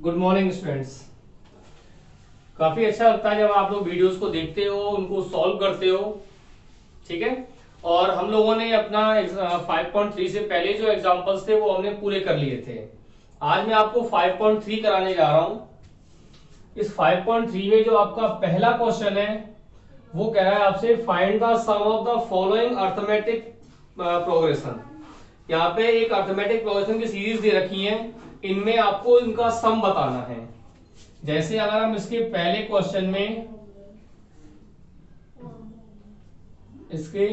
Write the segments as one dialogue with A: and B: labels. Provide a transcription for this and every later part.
A: Good morning students. काफी अच्छा लगता है जब आप लोग वीडियोस को देखते हो, उनको सॉल्व करते हो। ठीक है। और हम लोगों ने अपना 5.3 से पहले जो एग्जांपल्स थे वो हमने पूरे कर लिए थे। आज मैं आपको 5.3 कराने जा रहा हूं। इस 5.3 में जो आपका पहला क्वेश्चन है वो कह रहा है आपसे find the sum of the following arithmetic progression. यहाँ पे एक अर्थमेटिक प्रोग्रेशन की सीरीज दे रखी है, इनमें आपको इनका सम बताना है। जैसे अगर हम इसके पहले क्वेश्चन में इसके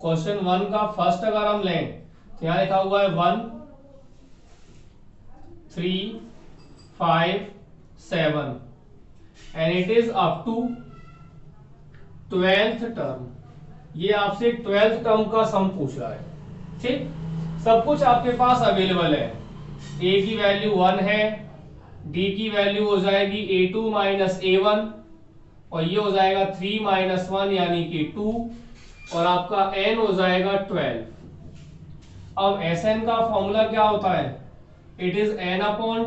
A: क्वेश्चन 1 का फर्स्ट अगर हम लें तो यहां लिखा हुआ है 1 3 5 7 and it is up to 12th term. ये आपसे 12th टर्म का सम पूछ रहा है। ठीक, सब कुछ आपके पास अवेलेबल है। ए की वैल्यू 1 है, डी की वैल्यू हो जाएगी a2 माइनस a1 और ये हो जाएगा 3 माइनस 1 यानी कि 2 और आपका n हो जाएगा 12। अब Sn का फॉर्मूला क्या होता है? It is n upon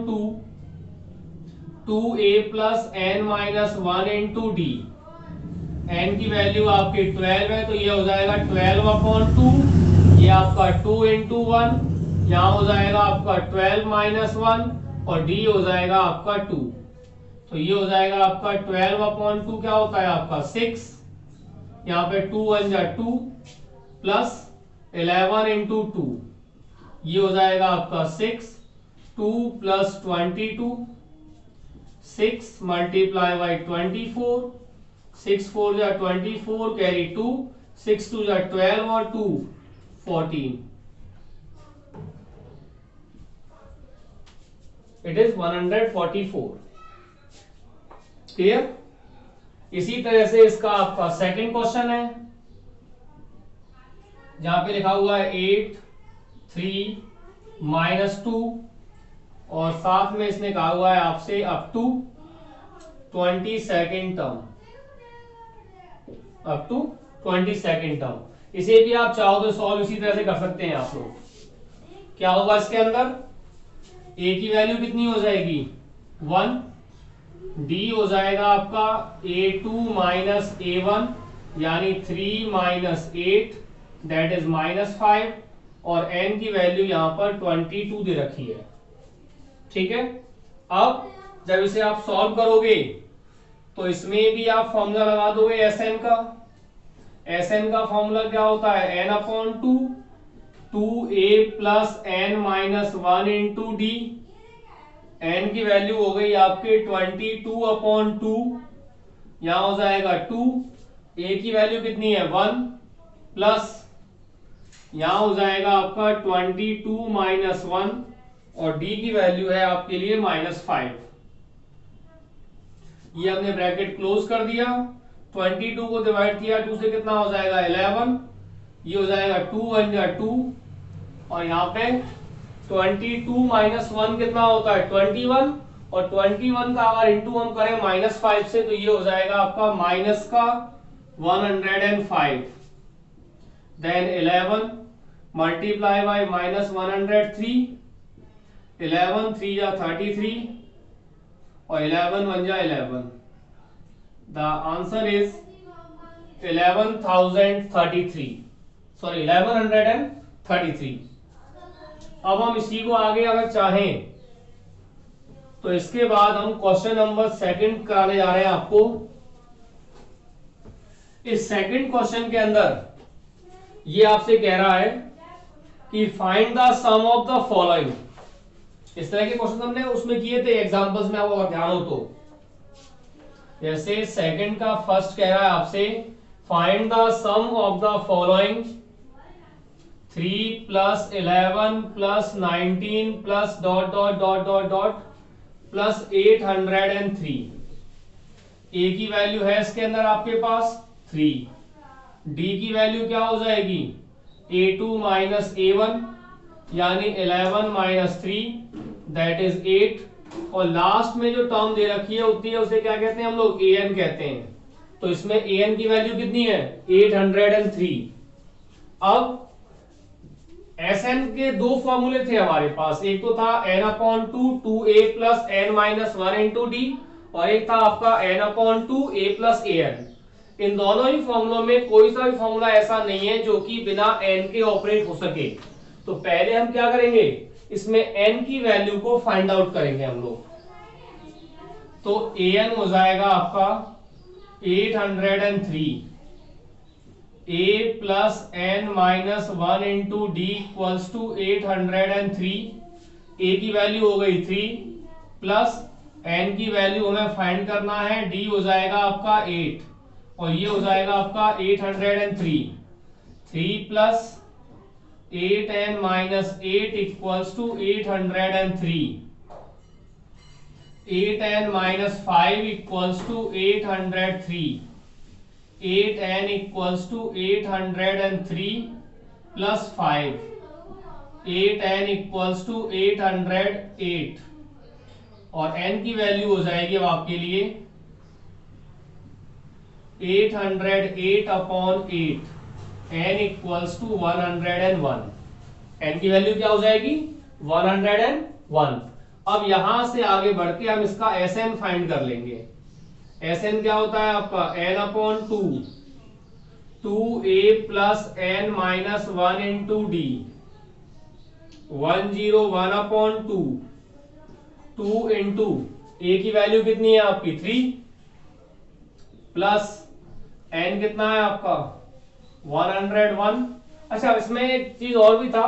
A: 2a plus n minus 1 into D. n की वैल्यू आपकी 12 है तो ये हो जाएगा 12 अपॉन 2, ये आपका 2 इंटू 1, यहां हो जाएगा आपका 12 माइनस 1 और d हो जाएगा आपका 2। तो ये हो जाएगा आपका 12 अपॉन 2 क्या होता है आपका 6, यहाँ पे 2 1 जा 2 प्लस 11 इंटू 2, ये हो जाएगा आपका 6, 2 प्लस 22, 6 मल्टीप्लाई बाई 24, 6 4 जा 24 कैरी 2, 6 2 जा 12 और 2 14। It is 144। क्लियर? इसी तरह से इसका आपका सेकंड क्वेश्चन है जहां पे लिखा हुआ है 8 3 माइनस 2 और साथ में इसने कहा हुआ है आपसे up to 22nd term, up to 22nd term. इसे भी आप चाहो तो सॉल्व इसी तरह से कर सकते हैं आप लोग। क्या होगा इसके अंदर? a की वैल्यू कितनी हो जाएगी 1, d हो जाएगा आपका a2 माइनस a1 यानी 3 माइनस 8 दैट इज माइनस 5 और n की वैल्यू यहां पर 22 दे रखी है। ठीक है। अब जब इसे आप सॉल्व करोगे तो इसमें भी आप फॉर्मूला लगा दोगे Sn का। Sn का फॉर्मूला क्या होता है? n upon 2, 2a plus n minus 1 into D. n की वैल्यू हो गई आपके 22 अपॉन 2, यहां हो जाएगा 2, a की वैल्यू कितनी है 1 प्लस यहां हो जाएगा आपका 22 माइनस 1 और d की वैल्यू है आपके लिए माइनस 5। ये हमने ब्रैकेट क्लोज कर दिया, 22 को डिवाइड किया 2 से कितना हो जाएगा 11, ये हो जाएगा 2 1 जा 2 और यहाँ पे 22 माइनस 1 कितना होता है 21 और 21 का अगर इंटू हम करें माइनस 5 से तो ये हो जाएगा आपका माइनस का 105। देन 11 मल्टीप्लाई बाई माइनस 103, 11 3 जा 33 और 11 1 जा 11। The answer is 11,033, sorry 1133। अब हम इसी को आगे अगर चाहें तो इसके बाद हम क्वेश्चन नंबर सेकंड कराने जा रहे हैं आपको। इस सेकंड क्वेश्चन के अंदर ये आपसे कह रहा है कि find the sum of the following. इस तरह के क्वेश्चन हमने उसमें किए थे एग्जांपल्स में, आपको ध्यान हो तो। जैसे सेकंड का फर्स्ट कह रहा है आपसे find the sum of the following 3 plus 11 plus 19 plus dot dot dot dot dot plus 803। A की वैल्यू है इसके अंदर आपके पास 3, डी की वैल्यू क्या हो जाएगी a2 माइनस a1 यानी 11 माइनस 3 दैट इज 8 और लास्ट में जो टर्म दे रखी है होती है उसे क्या कहते हैं हम लोग an कहते हैं। तो इसमें an की वैल्यू कितनी है 803। अब एस एन के दो फॉर्मूले थे हमारे पास, एक तो था n upon two two a plus n minus one into d, और एक था आपका n upon two a plus a n. इन दोनों ही फॉर्मूलों में कोई सा भी फॉर्मूला ऐसा नहीं है जो कि बिना एन के ऑपरेट हो सके। तो पहले हम क्या करेंगे, इसमें एन की वैल्यू को फाइंड आउट करेंगे हम लोग। तो ए एन हो जाएगा आपका 803 a plus n minus one into d equals to 803। a की वैल्यू हो गई 3 प्लस n की वैल्यू हमें फाइंड करना है, d हो जाएगा आपका 8 और ये हो जाएगा आपका 803। 3 plus 8n minus 8 equals to 803। 8n minus 5 equals to 803। 8n equals to 803 plus 5। 8n equals to 808 और n की वैल्यू हो जाएगी अब आपके लिए 808 upon 8। n equals to 101। n की वैल्यू क्या हो जाएगी 101। अब यहां से आगे बढ़ के हम इसका Sn फाइंड कर लेंगे। Sn क्या होता है आपका n upon two 2a plus n minus one into D. 101 upon 2 into a की वैल्यू कितनी है आपकी 3 प्लस n कितना है आपका 101। अच्छा, इसमें एक चीज और भी था,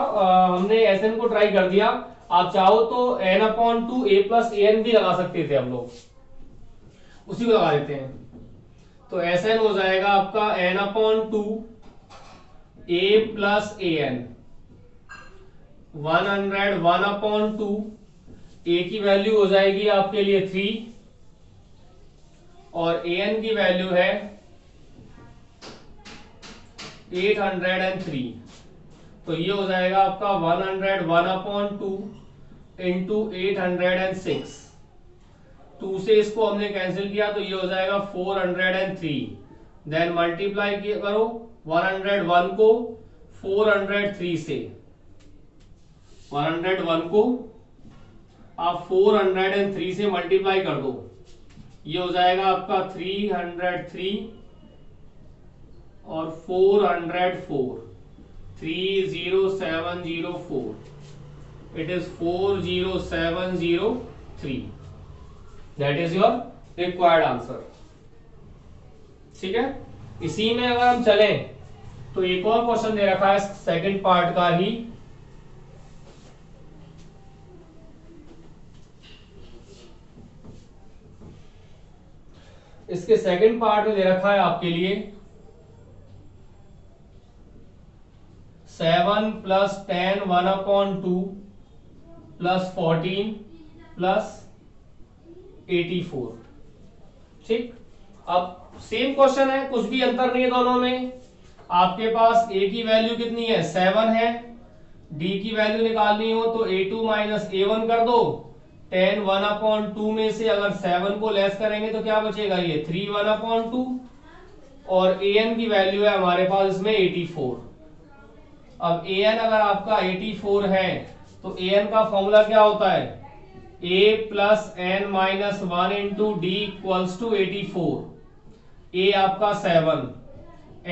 A: हमने Sn को ट्राई कर दिया। आप चाहो तो n upon two a plus a N भी लगा सकते थे, हम लोग उसी को लगा देते हैं। तो Sn हो जाएगा आपका n upon two a plus a N. 101 upon two, ए की वैल्यू हो जाएगी आपके लिए 3 और ए एन की वैल्यू है 803। तो ये हो जाएगा आपका 101 अपॉन टू इंटू 806। 2 से इसको हमने कैंसिल किया तो ये हो जाएगा 403। देन मल्टीप्लाई करो 101 को 403 से। 101 को आप 403 से मल्टीप्लाई कर दो, ये हो जाएगा आपका 303 और 404 30704। It is 40703। That is your required answer. ठीक है, इसी में अगर हम चलें तो एक और क्वेश्चन दे रखा है सेकंड पार्ट का ही। इसके सेकंड पार्ट में दे रखा है आपके लिए 7 प्लस 10 1 अपॉन 2 प्लस 14 प्लस 84। ठीक, अब सेम क्वेश्चन है, कुछ भी अंतर नहीं है दोनों में। आपके पास a की वैल्यू कितनी है 7 है, d की वैल्यू निकालनी हो तो a2 माइनस a1 कर दो। 10 1 अपॉन 2 में से अगर 7 को लेस करेंगे तो क्या बचेगा, ये 3 1 अपॉन 2 और an की वैल्यू है हमारे पास इसमें 84। अब an अगर आपका 84 है तो an का फॉर्मूला क्या होता है, a plus n minus one into d equals to 84। a आपका 7,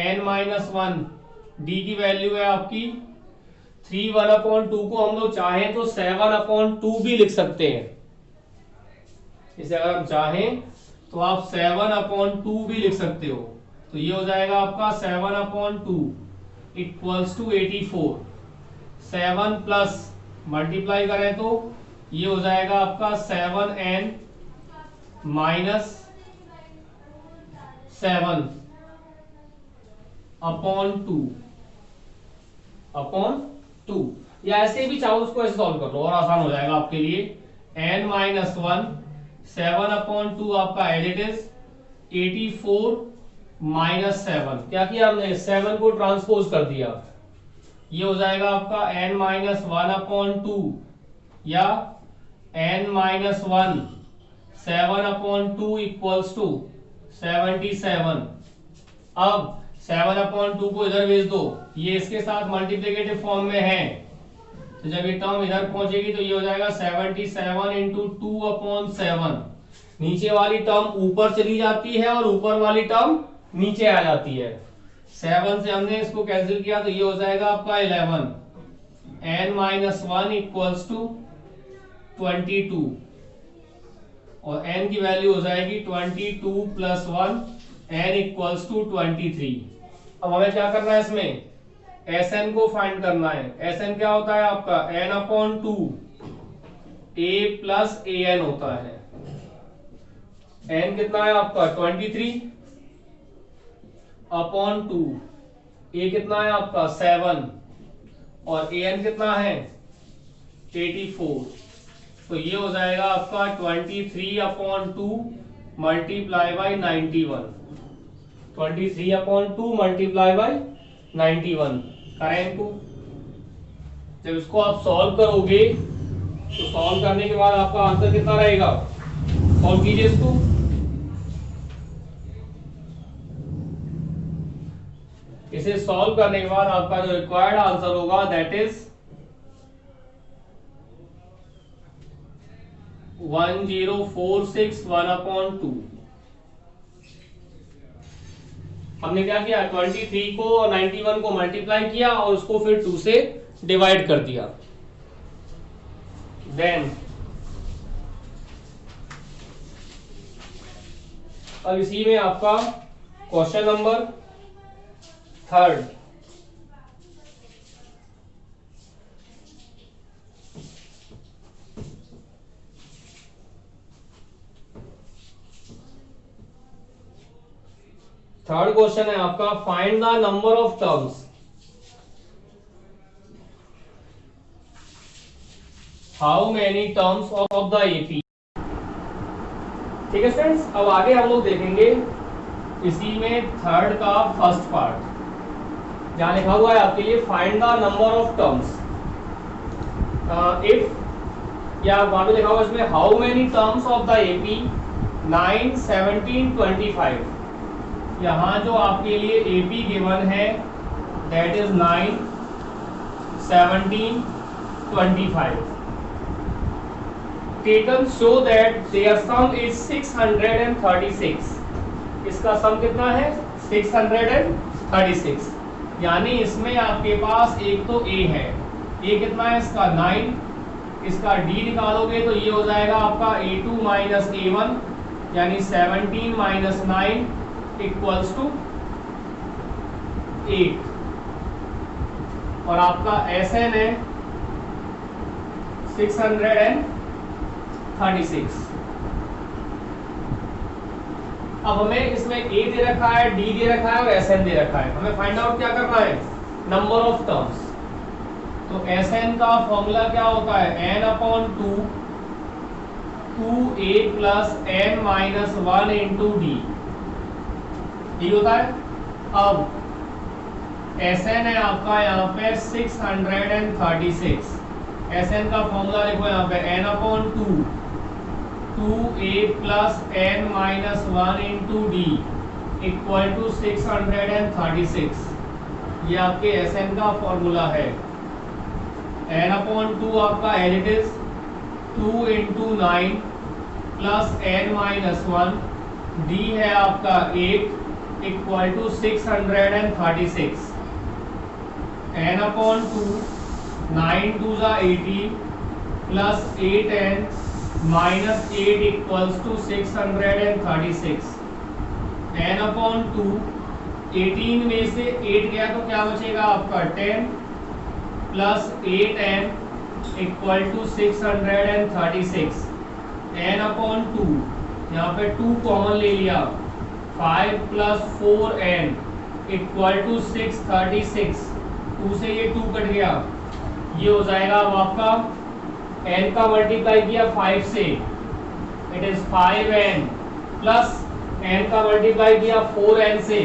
A: n माइनस वन, d की वैल्यू है आपकी 3 1 अपॉन 2 को हम लोग चाहें तो 7 अपॉन 2 भी लिख सकते हैं। इसे अगर हम चाहें तो आप 7 अपॉन 2 भी लिख सकते हो। तो ये हो जाएगा आपका 7 upon 2 equals to 84। 7 plus multiply करें तो ये हो जाएगा आपका 7n माइनस 7 अपॉन 2 या ऐसे भी चाहो उसको ऐसे सॉल्व कर लो और आसान हो जाएगा आपके लिए। n माइनस 1 7 अपॉन 2 आपका एज इट इज 84 माइनस 7। क्या किया हमने, 7 को ट्रांसपोज कर दिया। ये हो जाएगा आपका n माइनस 1 अपॉन 2 या n minus 1 7 upon 2 equals to 77। अब 7 अपॉन 2 को इधर भेज दो, ये इसके साथ मल्टीप्लिकेटिव फॉर्म में है तो जब ये टर्म इधर पहुंचेगी तो ये हो जाएगा 77 इंटू 2/7। नीचे वाली टर्म ऊपर चली जाती है और ऊपर वाली टर्म नीचे आ जाती है। 7 से हमने इसको कैंसिल किया तो ये हो जाएगा आपका 11। n-1 इक्वल्स टू 22 और n की वैल्यू हो जाएगी 22 प्लस 1, n इक्वल्स टू 23। अब हमें क्या करना है इसमें, Sn को फाइंड करना है। Sn क्या होता है आपका n/2 a प्लस an होता है। n कितना है आपका 23 अपॉन 2, a कितना है आपका 7 और an कितना है 84। तो ये हो जाएगा आपका 23/2 मल्टीप्लाई बाई 91। 23/2 मल्टीप्लाई बाई 91 करें को। जब इसको आप सॉल्व करोगे तो सॉल्व करने के बाद आपका आंसर कितना रहेगा, सॉल्व कीजिए इसको। इसे सॉल्व करने के बाद आपका जो रिक्वायर्ड आंसर होगा दैट इज 10461/2। हमने क्या किया, 23 को और 91 को मल्टीप्लाई किया और उसको फिर 2 से डिवाइड कर दिया। देन अब इसी में आपका क्वेश्चन नंबर 3। थर्ड क्वेश्चन है आपका, find the number of terms how many terms of the AP. ठीक है स्टूडेंट्स, अब आगे हम लोग देखेंगे इसी में थर्ड का फर्स्ट पार्ट, जहां लिखा हुआ है आपके लिए find the number of terms. If या वहां पे लिखा हुआ है इसमें how many terms of the AP 9, 17, 25। यहाँ जो आपके लिए AP गिवन है that is 9, 17, 25। Taken show that their sum is 636। इसका सम कितना है 636। यानी इसमें आपके पास एक तो A है, A कितना है इसका 9, इसका D निकालोगे तो ये हो जाएगा आपका A2 माइनस A1 यानी 17 माइनस 9 इक्वल्स टू 8 और आपका Sn है 636। अब हमें इसमें A दे रखा है, D दे रखा है और Sn दे रखा है। हमें फाइंड आउट क्या करना है, नंबर ऑफ टर्म्स। तो Sn का फॉर्मूला क्या होता है, n/2 2a plus n-1 into D होता है। अब Sn है आपका यहाँ पे 636। Sn का फॉर्मूला लिखो यहाँ पे n/2 2a plus n-1 into D equal to 636। ये आपके Sn का फॉर्मूला है। n/2 आपका as it is 2 into 9 plus n-1, D है आपका 8 इक्वल टू 636। n/2 9 2 जा 18 plus 8n minus 8 equals to 636। n/2 18 में से 8 गया तो क्या बचेगा आपका 10 plus 8n equal to 636। n/2 यहाँ पे 2 कॉमन ले लिया, 5 प्लस 4n इक्वल टू 636। 2 से ये 2 कट गया, ये हो जाएगा अब आपका n का मल्टीप्लाई किया 5 से it is 5n plus n का मल्टीप्लाई किया 4n से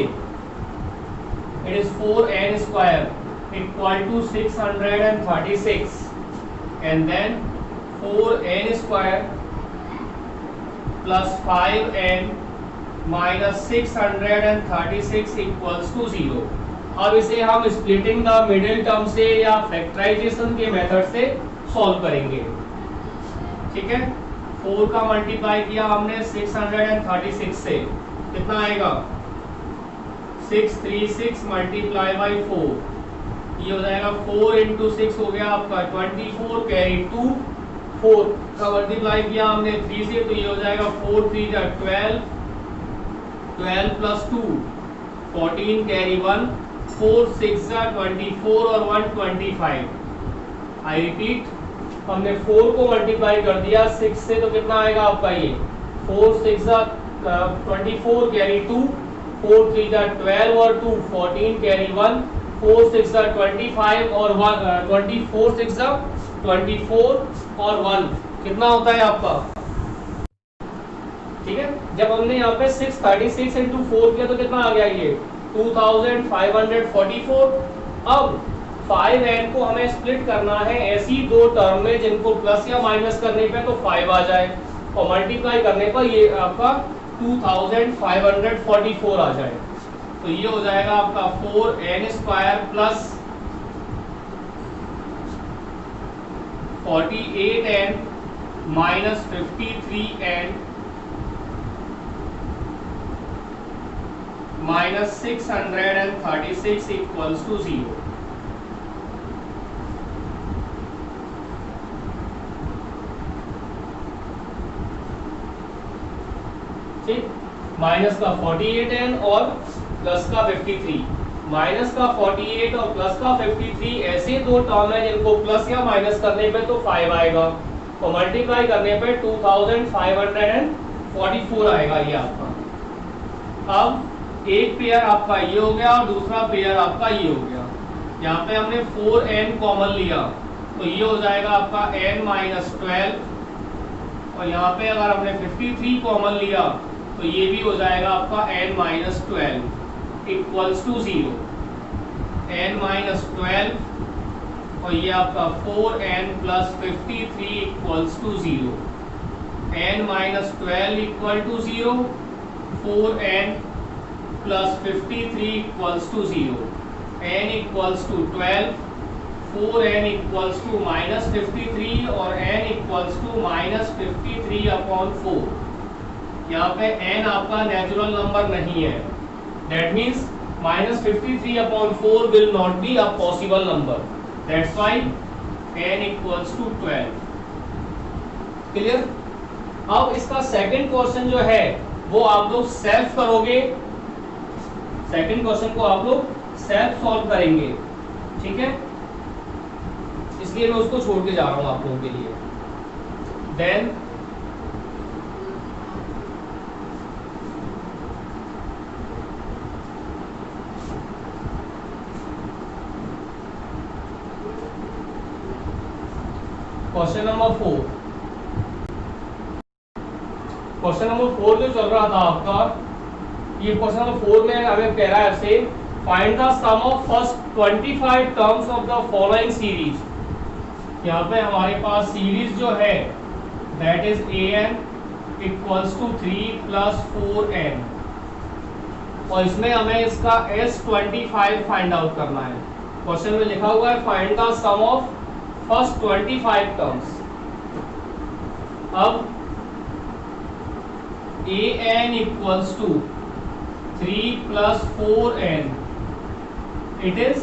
A: it is 4n square equal to 636 and then 4n square plus 5n minus 636 equals to 0। अब इसे हम स्प्लिटिंग द मिडिल टर्म से या फैक्टराइजेशन के मेथड से सॉल्व करेंगे। ठीक है, 4 का मल्टीप्लाई किया हमने 636 से, कितना आएगा 636 मल्टीप्लाई बाई 4, ये हो जाएगा 4 इंटू 6 हो गया आपका 24 कैरी 2, 4 का मल्टीप्लाई किया हमने 3 से, तो ये हो जाएगा 4 3 जा 12, 12 प्लस 2 14 कैरी 1, 4 6 जा 24 और 1 25। आई रिपीट, हमने 4 को मल्टीप्लाई कर दिया 6 से, तो कितना आएगा आपका ये 4 6 जा 24 कैरी 2, 4 3 जा 12 और 2 14 कैरी 1, 4 6 जा 25 और 1 24 6 जा 24 और 1 कितना होता है आपका। ठीक है, जब हमने यहाँ पे 636 इंटू 4 किया तो कितना आ गया ये 2544। अब 5n को हमें स्प्लिट करना है ऐसी दो टर्म में जिनको प्लस या माइनस करने पे तो 5 आ जाए और मल्टीप्लाई करने पर ये आपका 2544 आ जाए। तो ये हो जाएगा आपका 4n square plus 48n minus 53n minus 636 equals to 0। ठीक, माइनस का 48n और प्लस का 53, माइनस का 48 और प्लस का 53 ऐसे दो टर्म है जिनको प्लस या माइनस करने पे तो 5 आएगा और मल्टीप्लाई करने पे 2544 आएगा ये आपका। अब एक पेयर आपका ये हो गया और दूसरा पेयर आपका ये हो गया। यहाँ पे हमने 4n कॉमन लिया तो ये हो जाएगा आपका n माइनस 12 और यहाँ पे अगर हमने 53 कॉमन लिया तो ये भी हो जाएगा आपका n minus 12 equals to 0। n minus 12 और ये आपका 4n plus 53 equals to 0। n minus 12 equal to 0, 4n plus 53 equals to 0, n equals to 12, 4n equals to minus 53 और n equals to minus 53 upon 4। यहाँ पे n आपका natural number नहीं है, that means minus 53 upon 4 will not be a possible number, that's why n equals to 12। Clear. अब इसका second question जो है वो आप लोग सेल्फ करोगे, सेकंड क्वेश्चन को आप लोग सेल्फ सॉल्व करेंगे। ठीक है, इसलिए मैं उसको छोड़ के जा रहा हूं आप लोगों के लिए। Then question number 4, question number 4 जो चल रहा था आपका, ये क्वेश्चन नंबर 4 में हमें कह रहा है आपसे find the sum of first 25 terms of the following series. यहाँ पे हमारे पास सीरीज जो है that is an equals to 3 plus 4n और इसमें हमें इसका s25 फाइंड आउट करना है। क्वेश्चन में लिखा हुआ है find the sum of first 25 terms. अब an equals to 3 plus 4n it is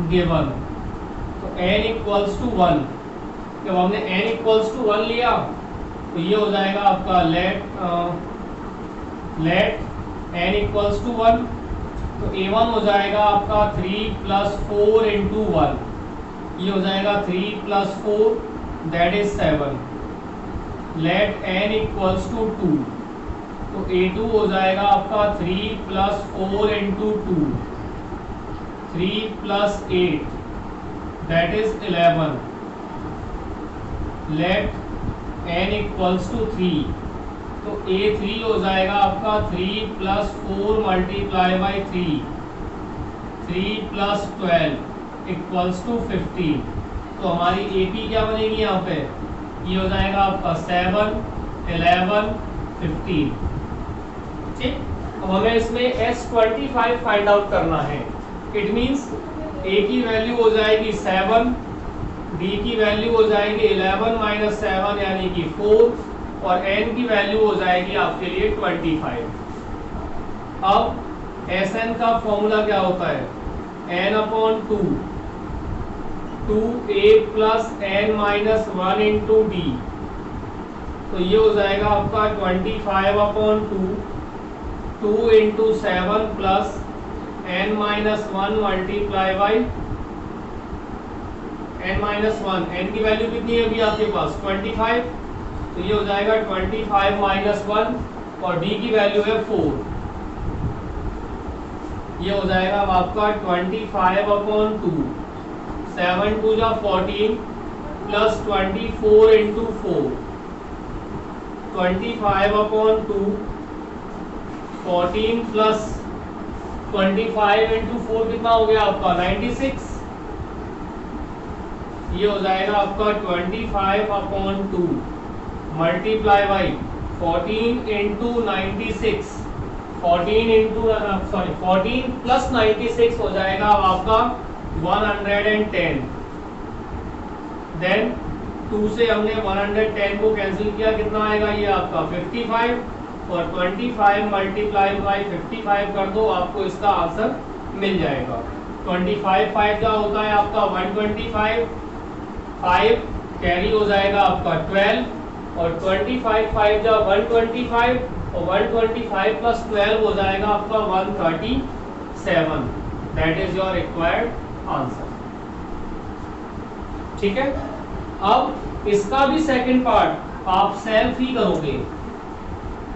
A: given, तो n इक्वल्स टू 1। जब हमने n इक्वल्स टू 1 लिया तो ये हो जाएगा आपका लेट n इक्वल्स टू 1, तो a1 हो जाएगा आपका 3 प्लस 4 इंटू 1, ये हो जाएगा 3 plus 4 that is 7। Let n equals to 2, तो a2 हो जाएगा आपका 3 plus 4 into 2, 3 plus 8 that is 11। Let n equals to 3, तो a3 हो जाएगा आपका 3 plus 4 multiply by 3, 3 plus 12 equals to 15। तो हमारी AP क्या बनेगी यहाँ पे, ये हो जाएगा आपका 7, 11, 15। ठीक, अब हमें इसमें S25 फाइंड आउट करना है। इट मीन्स ए की वैल्यू हो जाएगी 7, डी की वैल्यू हो जाएगी 11 माइनस 7 यानी कि 4 और एन की वैल्यू हो जाएगी आपके लिए 25। अब एस एन का फॉर्मूला क्या होता है, n upon 2 2a plus n minus 1 into d, तो ये हो जाएगा आपका 25 upon 2 into 7 plus n minus 1 multiply by n minus 1, n की वैल्यू कितनी है अभी आपके पास 25, तो ये हो जाएगा 25 माइनस 1 और डी की वैल्यू है 4, ये हो जाएगा अब आपका 25 अपॉन 2 7 2 जा 14 plus 24 into 4 25 upon 2 14 plus 25 into 4 कितना हो गया आपका 96, ये हो जाएगा आपका 25 upon 2 multiply by 14 into 96, 14 plus 96 हो जाएगा अब आपका 110। देन 2 से हमने 110 को कैंसिल किया, कितना आएगा ये आपका 55 और 25 मल्टीप्लाई बाई 55 कर दो, आपको इसका आंसर मिल जाएगा। 25 5 का होता है आपका 125, 5 कैरी हो जाएगा आपका 12 और 25 5 जा 125 और 125 प्लस 12 हो जाएगा आपका 137। That is your required answer. ठीक है, अब इसका भी सेकंड पार्ट आप सेल्फ ही करोगे।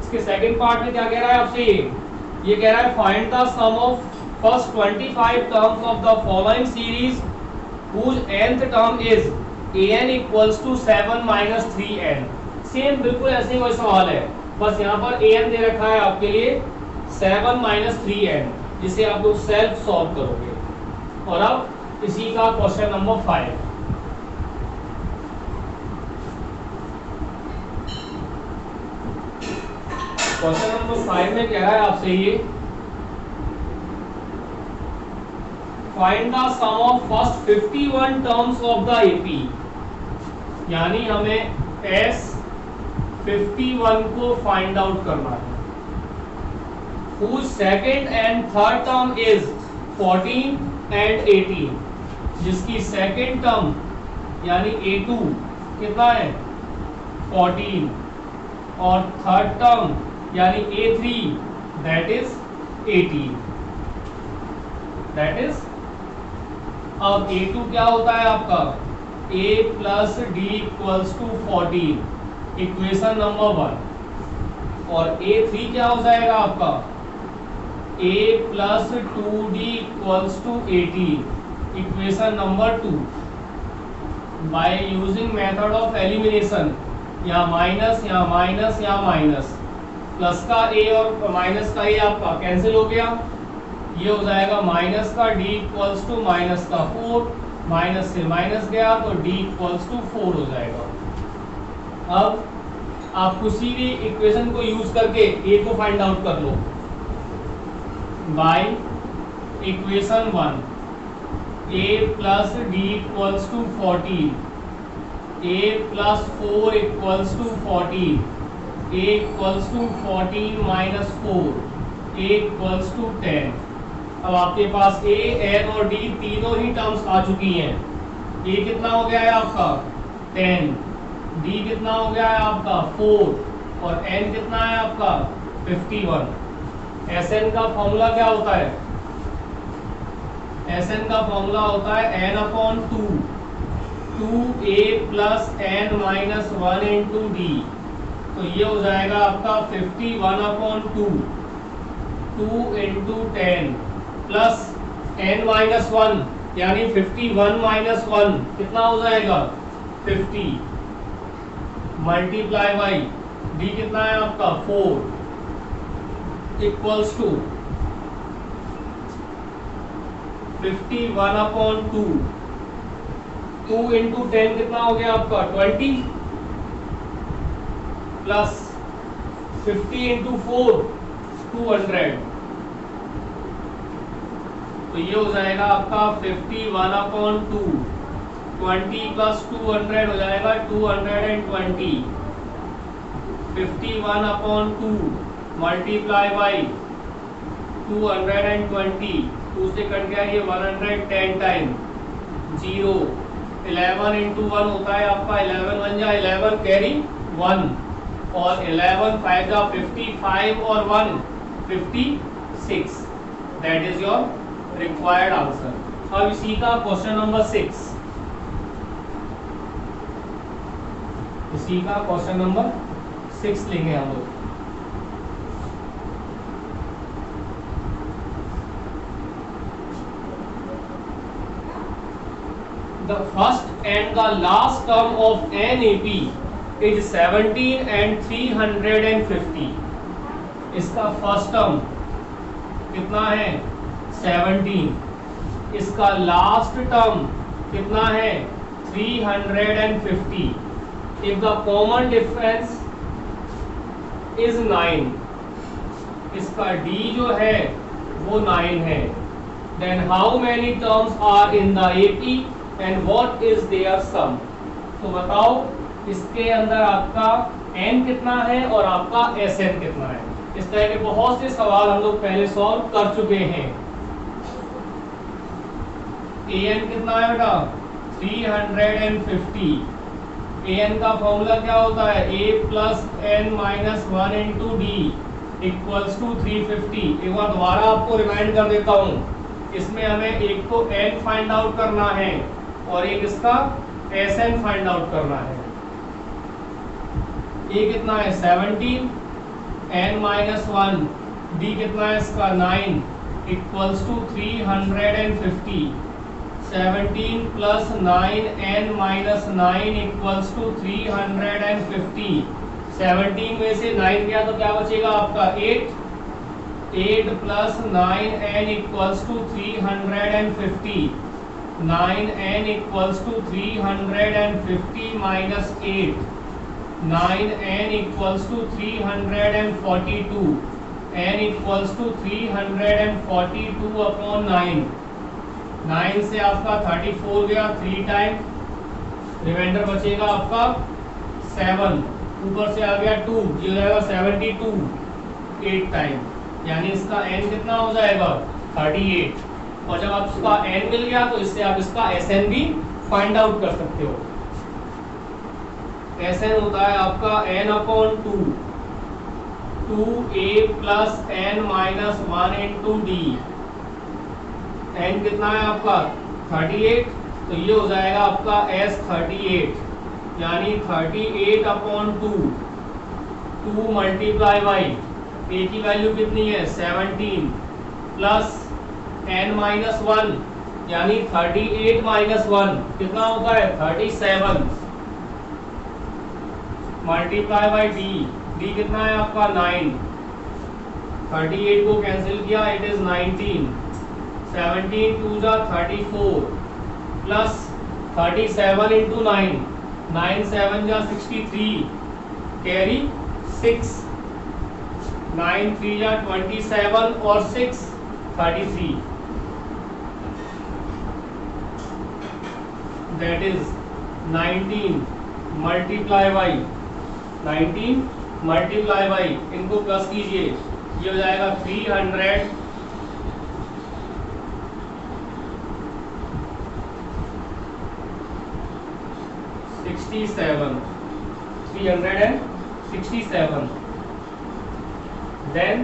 A: इसके सेकंड पार्ट में क्या कह रहा है आपसे, ये कह रहा है find the sum of first 25 terms of the following series whose nth term is an equals to 7 minus 3n। Same बिल्कुल ऐसे ही कोई सवाल है, बस यहाँ पर an दे रखा है आपके लिए 7 minus 3n, जिसे आप लोग सेल्फ सॉल्व करोगे। और अब इसी का क्वेश्चन नंबर 5, क्वेश्चन नंबर 5 में कह रहा है आपसे ये find the sum of first 51 terms of the AP, यानी हमें S 51 को फाइंड आउट करना है, whose second and third term is 14 and 18, जिसकी सेकेंड टर्म यानी A2 कितना है 14 और थर्ड टर्म यानी A3 that is 18। That is, अब A2 क्या होता है आपका A plus D equals to 14, equation number 1, और A3 क्या हो जाएगा आपका A plus 2d equals to 18, equation number 2। By using method of elimination, यहाँ माइनस यहाँ माइनस यहाँ माइनस, प्लस का A और माइनस का A आपका कैंसिल हो गया, ये हो जाएगा माइनस का d इक्वल्स टू माइनस का 4, माइनस से माइनस गया तो d इक्वल्स टू 4 हो जाएगा। अब आप किसी भी इक्वेशन को यूज करके a को फाइंड आउट कर लो। By equation 1 a plus D equals to 14, a plus 4 equals to 14, a equals to 14 minus 4, a equals to 10। अब आपके पास a, n और d तीनों ही टर्म्स आ चुकी हैं। a कितना हो गया है आपका 10, d कितना हो गया है आपका 4 और n कितना है आपका 51। Sn का फॉर्मूला क्या होता है, Sn का फॉर्मूला होता है n upon 2 2a plus n minus 1 into d, तो ये हो जाएगा आपका 51 upon 2 into 10 plus n minus 1 यानी 51 माइनस 1 कितना हो जाएगा 50, मल्टीप्लाई बाई डी कितना है आपका 4 इक्वल्स टू 51 अपॉन 2 इंटू 10 कितना हो गया आपका 20 प्लस 50 इंटू 4 200, तो ये हो जाएगा आपका 51/2, 20 + 200 हो जाएगा 220, 51/2 मल्टीप्लाई बाई 220, 2 से कट गया ये 110 टाइम 0, 11 × 1 होता है आपका 11 1 जा 11 कैरी 1 और 11 5 जा 55 और 1 56, that is your required answer. अब इसी का क्वेश्चन नंबर 6, इसी का क्वेश्चन नंबर 6 लेंगे हम लोग। The first and the last term of an AP is 17 and 350. इसका फर्स्ट टर्म कितना है 17, इसका लास्ट टर्म कितना है 350. If the common difference is 9, इसका D जो है वो 9 है, then how many terms are in the AP and what is their sum? तो बताओ इसके अंदर आपका n कितना है और आपका Sn कितना है। इस तरह के बहुत से सवाल हम लोग पहले सॉल्व कर चुके हैं। an कितना है बेटा 350, an का फॉर्मूला क्या होता है a + n - 1 × d = 350। एक बार दोबारा आपको रिमाइंड कर देता हूँ, इसमें हमें एक तो n फाइंड आउट करना है और एक इसका Sn फाइंड आउट करना है। a कितना है 17, n - 1, d कितना है इसका 9 = 350, 17 + 9 n - 9 = 350। 17 में से 9 गया तो क्या बचेगा आपका 8, 8 + 9n = 350, 9n = 350 - 8, 9n = 342, n = 342/9, 9 से आपका 34 गया 3 टाइम, रिमाइंडर बचेगा आपका 7, ऊपर से आ गया 2, ये हो जाएगा 72 8 टाइम, यानी इसका n कितना हो जाएगा 38। और जब आप इसका n मिल गया तो इससे आप इसका Sn भी फाइंड आउट कर सकते हो। Sn होता है आपका n/2, 2a + n - 1 × d, n कितना है आपका 38, तो ये हो जाएगा आपका S38, यानी 38/2, 2 मल्टीप्लाई बाई a की वैल्यू कितनी है 17 प्लस n - 1, यानी 38 - 1 कितना होता है 37, मल्टीप्लाई बाई d कितना है आपका 9, 38 को कैंसिल किया इट इज 19, 17 2 जा 34 प्लस 37 × 9, 9 7 जा 63 कैरी 6, 9 3 जा 27 और 6 33, that is 19 multiply by 19 multiply by, इनको प्लस कीजिए, ये हो जाएगा 367, 367, देन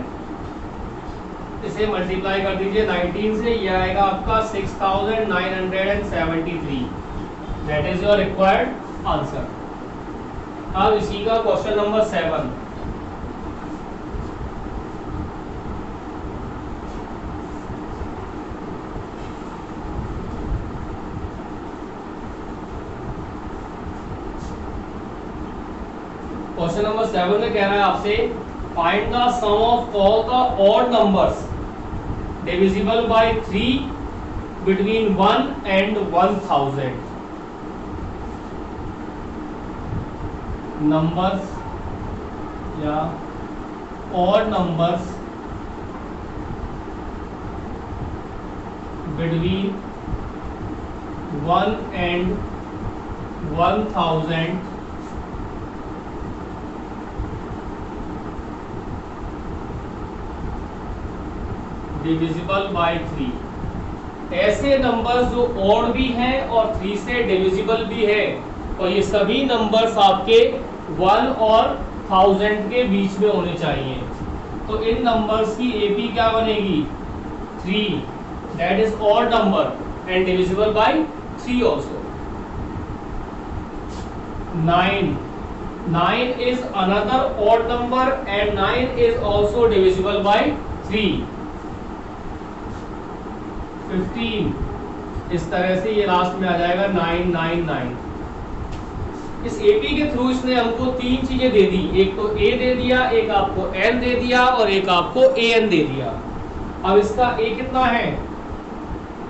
A: इसे मल्टीप्लाई कर दीजिए 19 से, ये आएगा आपका 6973, that is your required answer. अब इसी का क्वेश्चन नंबर 7, क्वेश्चन नंबर 7 में कह रहा है आपसे find the sum of all the odd numbers divisible by 3 between 1 and 1000। Numbers या odd numbers between 1 and 1000 divisible by 3। ऐसे नंबर्स जो ऑड भी हैं और 3 से डिविजिबल भी है, और ये सभी नंबर्स आपके 1 और 1000 के बीच में होने चाहिए। तो इन नंबर्स की एपी क्या बनेगी? 3, that is odd number and divisible by 3 also. 9 is another odd number and 9 is also divisible by 3। 15 इस तरह से ये लास्ट में आ जाएगा 999। इस एपी के थ्रू इसने हमको 3 चीजें दे दी, एक तो ए दे दिया, एक आपको एन दे दिया और एक आपको ए एन दे दिया। अब इसका ए कितना है?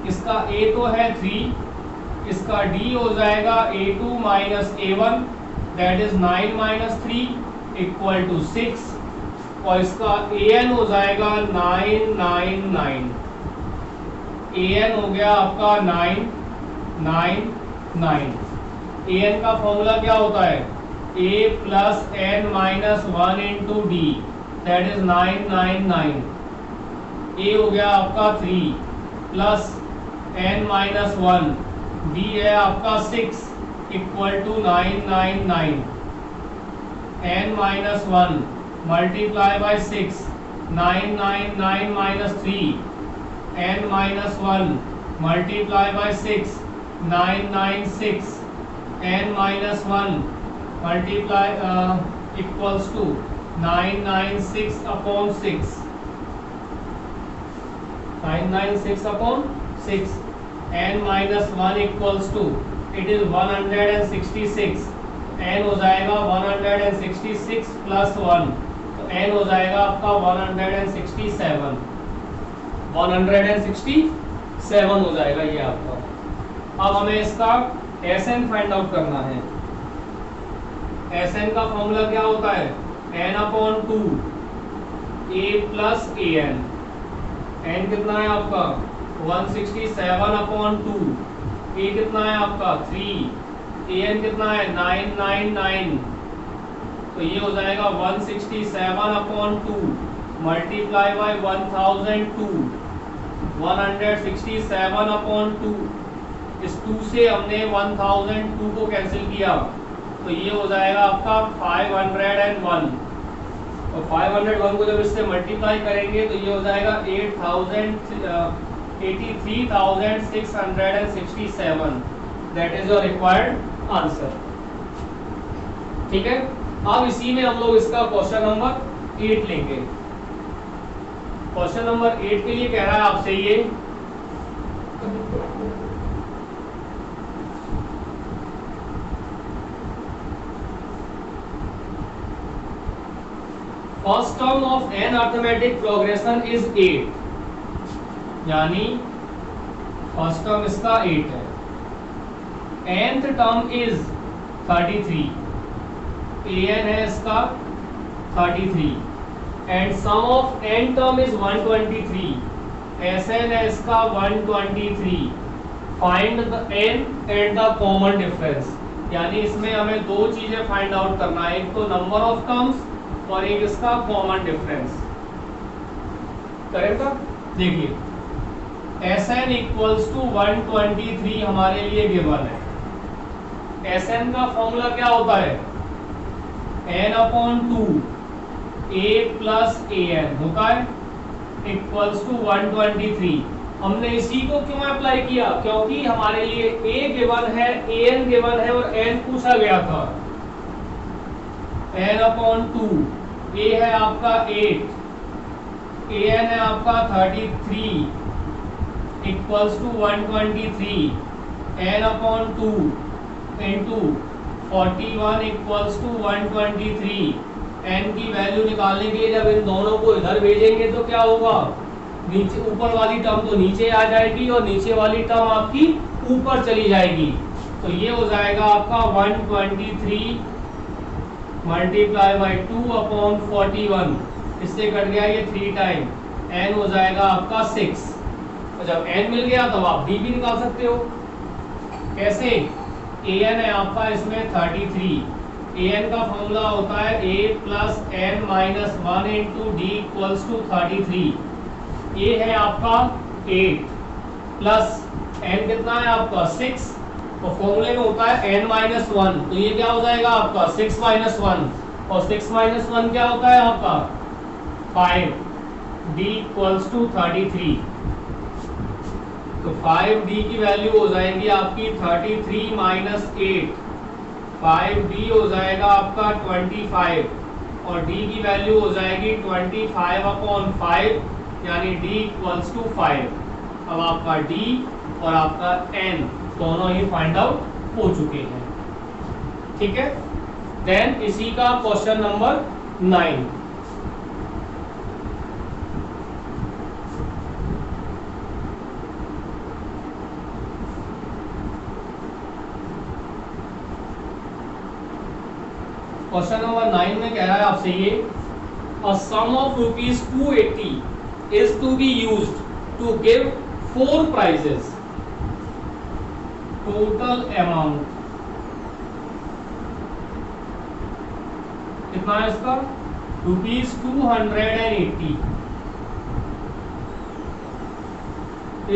A: इसका ए तो है 3, इसका डी हो जाएगा a2 minus a1 that is 9 minus 3 equal to 6, और इसका an हो जाएगा 999। an हो गया आपका 999। an का फॉर्मूला क्या होता है? a plus n minus 1 into D that is 999। a हो गया आपका 3 प्लस n माइनस 1, d है आपका 6 इक्वल टू 999। n minus 1 multiply by 6, 999 minus 3, n minus 1 multiply by 6, 996, n minus 1 multiply equals to 996 upon 6, 996 upon 6, n minus 1 equals to it is 166, n हो जाएगा 166 plus 1, तो n हो जाएगा आपका 167, 167 हो जाएगा ये आपका। अब हमें इसका Sn फाइंड आउट करना है। Sn का फॉर्मूला क्या होता है? n upon 2 a plus a n। n कितना है आपका? 167 अपॉन 2, a कितना है आपका? 3, an कितना है? 999, तो ये हो जाएगा 167 अपॉन 2 मल्टीप्लाई बाय 1002, 167 अपॉन 2। इस 2 से हमने 1002 को कैंसिल किया, तो ये हो जाएगा आपका 501, और 501 को जब इससे मल्टीप्लाई करेंगे तो ये हो जाएगा 83,667, that is your required answer. ठीक है, अब इसी में हम लोग इसका क्वेश्चन नंबर 8 लेंगे। क्वेश्चन नंबर 8 के लिए कह रहा है आपसे ये first term of an arithmetic progression is 8, यानी फर्स्ट टर्म इसका 8 है। nth टर्म इज 33, an है इसका 33, and sum of n term is 123, sn है इसका 123। Find the n and the common difference, यानी इसमें हमें दो चीजें फाइंड आउट करना है, एक तो नंबर ऑफ टर्म्स और एक इसका कॉमन डिफरेंस। करेक्ट? देखिए Sn इक्वल्स टू 123 हमारे लिए गिवन है। Sn का फॉर्मूला क्या होता है? n upon 2 a plus an होता है इक्वल्स टू 123। हमने इसी को क्यों अप्लाई किया? क्योंकि हमारे लिए a गिवन है, an गिवन है और n पूछा गया था। n अपॉन 2, a है आपका 8, an है आपका 33 equals to 123, n upon 2 into 41 equals to 123। n की वैल्यू निकालने के लिए जब इन दोनों को इधर भेजेंगे तो क्या होगा? नीचे ऊपर वाली टर्म तो नीचे आ जाएगी और नीचे वाली टर्म आपकी ऊपर चली जाएगी, तो ये हो जाएगा आपका 123 मल्टीप्लाई बाय 2 अपॉन 41, इससे कट गया ये 3 टाइम, n हो जाएगा आपका 6। और जब n मिल गया तब आप d भी निकाल सकते हो। कैसे? an है आपका इसमें 33, an का फॉर्मूला होता है a plus n minus 1 into d equals to 33। a है आपका 8 प्लस n कितना है आपका 6, और फॉर्मूले में होता है n माइनस 1, तो ये क्या हो जाएगा आपका 6 माइनस 1, और 6 माइनस 1 क्या होता है आपका 5, d इक्वल्स टू 33। तो 5d की वैल्यू हो जाएगी आपकी 33 माइनस 8, 5d हो जाएगा आपका 25, और d की वैल्यू हो जाएगी 25/5, यानी d इक्वल्स टू 5। अब आपका d और आपका n दोनों ही फाइंड आउट हो चुके हैं। ठीक है, देन इसी का क्वेश्चन नंबर 9। क्वेश्चन नंबर 9 में कह रहा है आपसे ये, a sum of rupees 280 is to be used to give 4 prizes, total amount कितना है इसका, rupees 280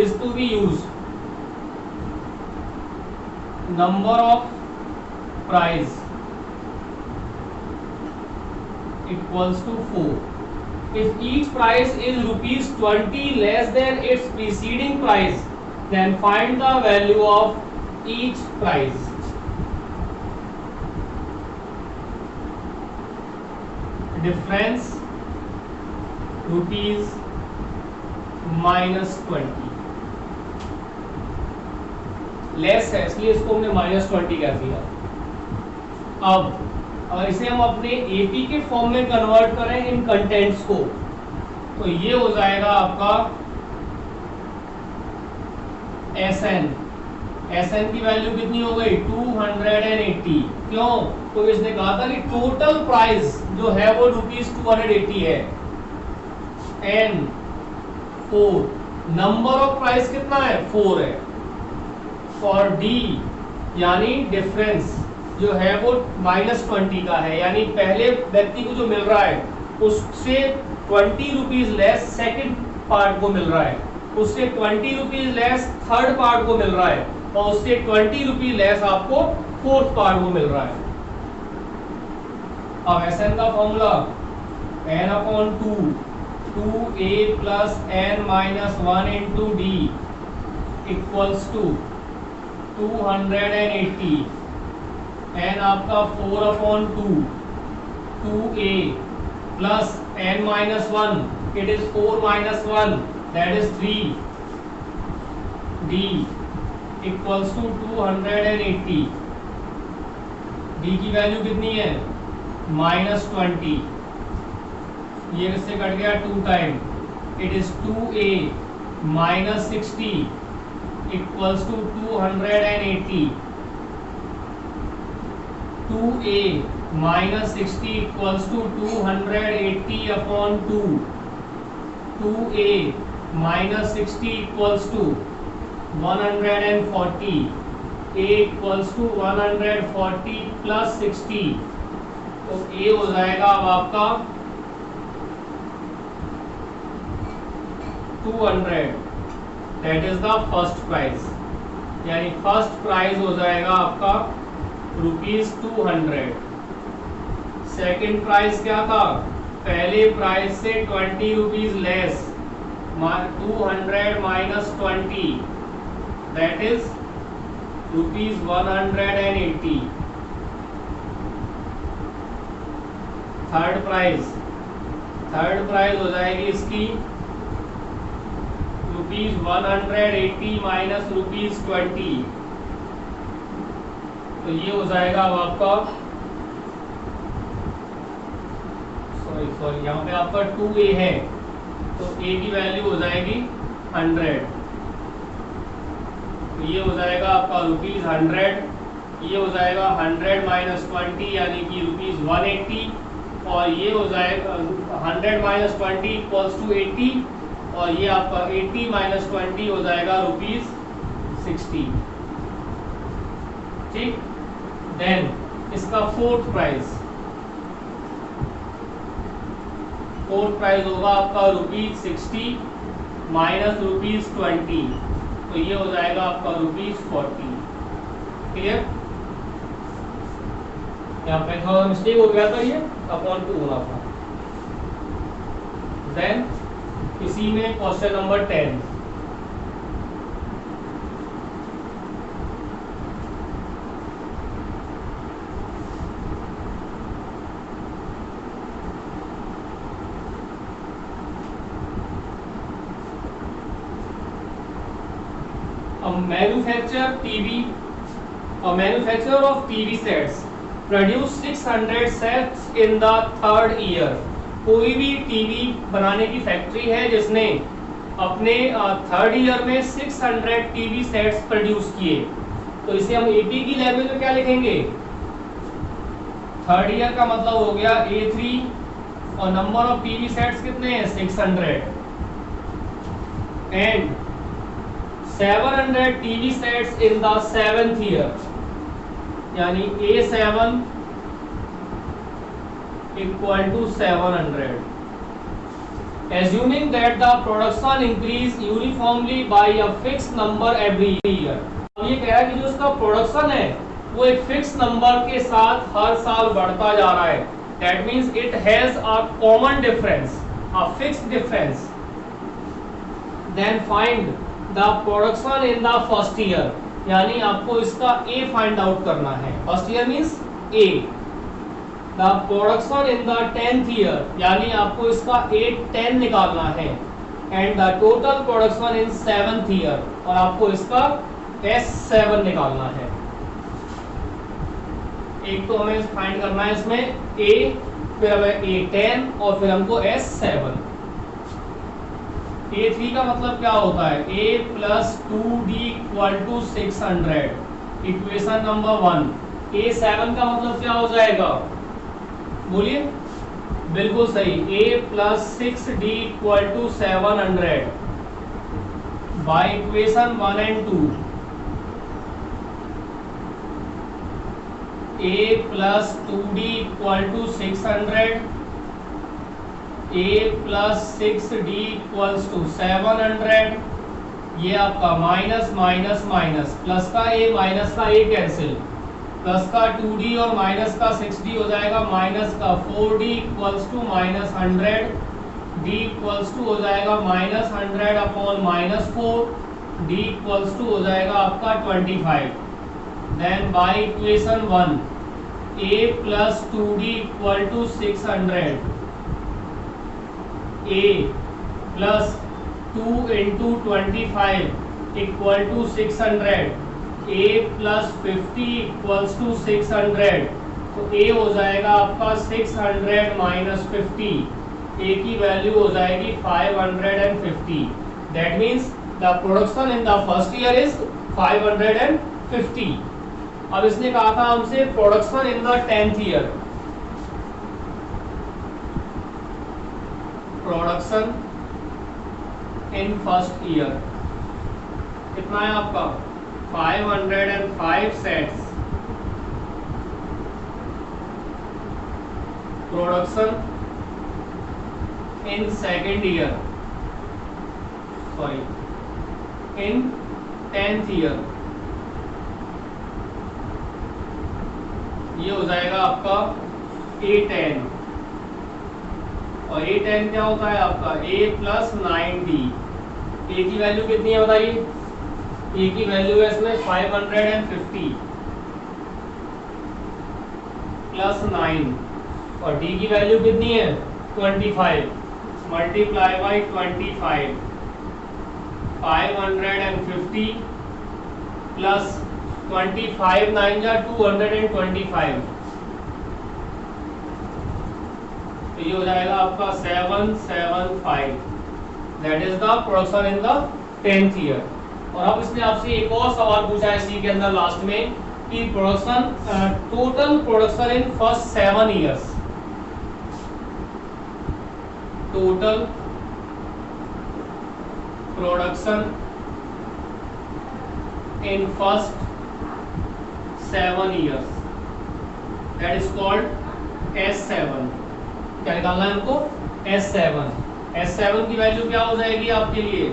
A: is to be used, number of prize equals to 4. If each price is rupees 20 less than its preceding price, then find the value of each price. Difference rupees -20. Less है इसलिए इसको हमने -20 कर दिया। अब अगर इसे हम अपने एपी के फॉर्म में कन्वर्ट करें इन कंटेंट्स को, तो ये हो जाएगा आपका एसएन की वैल्यू कितनी हो गई 280। क्यों? तो इसने कहा था कि टोटल प्राइस जो है वो रुपीज 280 है। एन 4, नंबर ऑफ प्राइस कितना है 4 है। और डी यानी डिफरेंस जो है वो -20 का है, यानी पहले व्यक्ति को जो मिल रहा है उससे 20 रुपीज लेस सेकंड पार्ट को मिल रहा है, उससे 20 रुपीज लेस थर्ड पार्ट को मिल रहा है, और उससे 20 रुपीज लेस आपको फोर्थ पार्ट को मिल रहा है। अब एसएन का formula n/2 2a plus n minus 1 into d equals to 280, n आपका 4/2 2a plus n minus 1, it is 4 minus 1, that is 3, d equals to 280। d की वैल्यू कितनी है -20, ये इससे कट गया 2 time, it is 2a minus 60 equals to 280। 2a minus 60 equals to 280/2। 2a minus 60 equals to 140। a equals to 140 plus 60, तो a हो जाएगा अब आपका 200, that is the first price, यानी फर्स्ट प्राइस हो जाएगा आपका ₹200। सेकंड प्राइस क्या था, पहले प्राइस से 20 rupees less, 200 minus 20, that is ₹180। Third price हो जाएगी इसकी ₹180 माइनस ₹20, तो ये हो जाएगा अब आपका सॉरी यहाँ पे आपका 2a है, तो a की वैल्यू हो जाएगी 100, तो ये हो जाएगा आपका ₹100, ये हो जाएगा 100 माइनस 20 यानी कि ₹180, और ये हो जाएगा 100 माइनस 20 इक्वल्स टू 80, और ये आपका 80 माइनस 20 हो जाएगा ₹60। ठीक, देन इसका फोर्थ प्राइस होगा आपका ₹60 माइनस ₹20, तो ये हो जाएगा आपका ₹40। क्लियर? यहाँ पे थोड़ा मिस्टेक हो गया था, ये अपॉन 2 होना था। देन इसी में question number 10, a manufacturer of TV sets produce 600 sets in the third year। कोई भी टीवी बनाने की फैक्ट्री है जिसने अपने थर्ड ईयर में 600 टीवी सेट्स प्रोड्यूस किए, तो इसे हम एटी की लैंग्वेज में क्या लिखेंगे? थर्ड ईयर का मतलब हो गया A3 और नंबर ऑफ टीवी सेट्स कितने हैं? 600 and 700 TV sets in the 7th year, यानी A7 equal to 700। Assuming that the production increase uniformly by a fixed number every year। अब ये कह रहा है कि जो इसका प्रोडक्शन है वो एक फिक्स नंबर के साथ हर साल बढ़ता जा रहा है। That means it has a common difference, a fixed difference। Then find the production in the first year, यानी आपको इसका A फाइंड आउट करना है। First year means A। The production in the 10th year, यानी आपको इसका A10 निकालना है। And the total production in 7th year, और आपको इसका S7 निकालना है। एक तो हमें फाइंड करना है इसमें A, फिर हमें A10 और फिर हमको S7। A3 का मतलब क्या होता है? A plus 2D equal to 600, equation number 1। A7 का मतलब क्या हो जाएगा? बोलिए। बिल्कुल सही, A plus 6D equal to 700 by equation 1 and 2। A plus 2D equal to 600, A plus 6D equals to 700। ये आपका माइनस माइनस माइनस, प्लस का A माइनस का A कैंसिल, प्लस का 2D और माइनस का 6D हो जाएगा माइनस का 4D equals to minus 100, D equals to हो जाएगा minus 100 upon minus 4, D equals to हो जाएगा आपका 25। Then by equation 1 A plus 2D equal to 600, A plus 2 into 25 equal to 600, A plus 50 equals to 600, तो A हो जाएगा आपका 600 minus 50, A की वैल्यू हो जाएगी 550। That means the production in the first year is 550। अब इसने कहा था हमसे production in the 10th year. Production in first year कितना है आपका? 505 sets. Production in second year, sorry in 10th year, ये हो जाएगा आपका A10। और A10 क्या होता है आपका? A plus 9D। A की वैल्यू कितनी है बताइए? A की वैल्यू है इसमें 550 प्लस 9, और D की वैल्यू कितनी है? 25 मल्टीप्लाई बाई 25, 550 प्लस 25 9 जा 225, तो ये हो जाएगा आपका 775। That is the production in the 10th year. और अब इसने आपसे एक और सवाल पूछा है इसी के अंदर लास्ट में कि production total production in first 7 years, total production in first 7 years, that is called S7। क्या निकालना है हमको? S7। S7 की वैल्यू क्या हो जाएगी आपके लिए?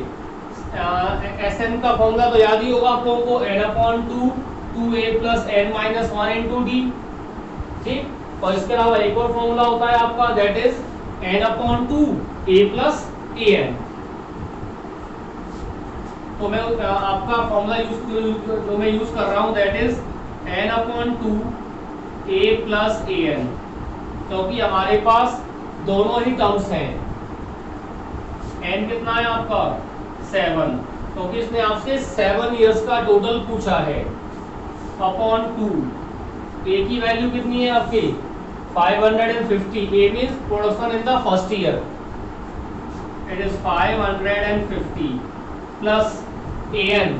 A: Sn का फॉर्मूला तो याद ही होगा आप लोगों को, n/2 2a + n-1 × d। ठीक, और इसके अलावा एक और फॉर्मूला होता है आपका, that is n/2 a + an। तो मैं आपका फॉर्मूला जो मैं यूज कर रहा हूं, that is n/2 a + an, क्योंकि हमारे पास दोनों ही टर्म्स हैं। n कितना है आपका? 7, क्योंकि इसने आपसे 7 इयर्स का टोटल पूछा है, अपॉन 2। a की वैल्यू कितनी है आपकी? 550। a means production in the first year, it is 550 plus an।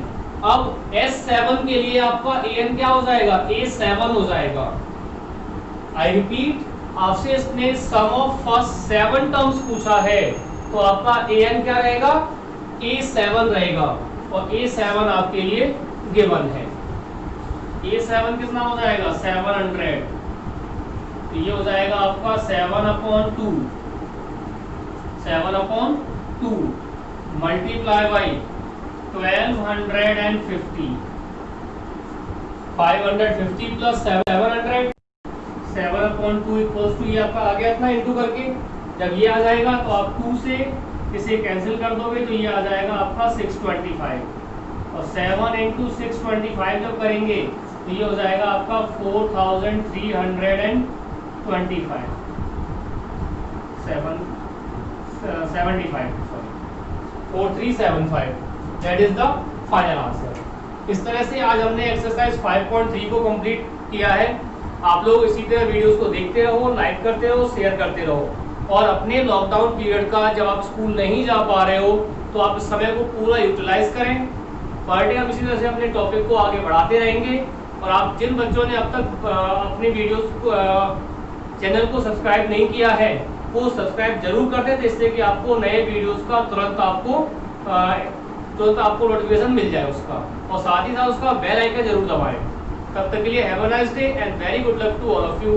A: अब S7 के लिए आपका an क्या हो जाएगा? A7 हो जाएगा। आई रिपीट, आपसे इसने सम ऑफ फर्स्ट 7 टर्म्स पूछा है, तो आपका an क्या रहेगा? A7 रहेगा, और A7 आपके लिए गिवन है। A7 कितना हो जाएगा? 700। तो ये हो जाएगा आपका 7/2 multiply by 1250। 550 plus 700, 7/2 equals to, ये आपका आ गया इतना इंटू करके। जब ये आ जाएगा तो आप 2 से इसे कैंसिल कर दोगे, तो ये आ जाएगा आपका 625, और 7 × 625 जब करेंगे तो ये हो जाएगा आपका 4325, 4375, that is the final answer. इस तरह से आज हमने एक्सरसाइज 5.3 को कंप्लीट किया है। आप लोग इसी तरह वीडियोस को देखते रहो, लाइक करते रहो, शेयर करते रहो, और अपने लॉकडाउन पीरियड का जब आप स्कूल नहीं जा पा रहे हो तो आप इस समय को पूरा यूटिलाइज करें। पर डे हम इसी तरह से अपने टॉपिक को आगे बढ़ाते रहेंगे। और आप जिन बच्चों ने अब तक अपने वीडियोस को चैनल को सब्सक्राइब नहीं किया है, वो सब्सक्राइब जरूर कर दें, जिससे कि आपको नए वीडियोस का तुरंत आपको नोटिफिकेशन मिल जाए उसका, और साथ ही साथ उसका बेल आइकन जरूर दबाएं। तब तक के लिए have a nice day and very good luck to all of you.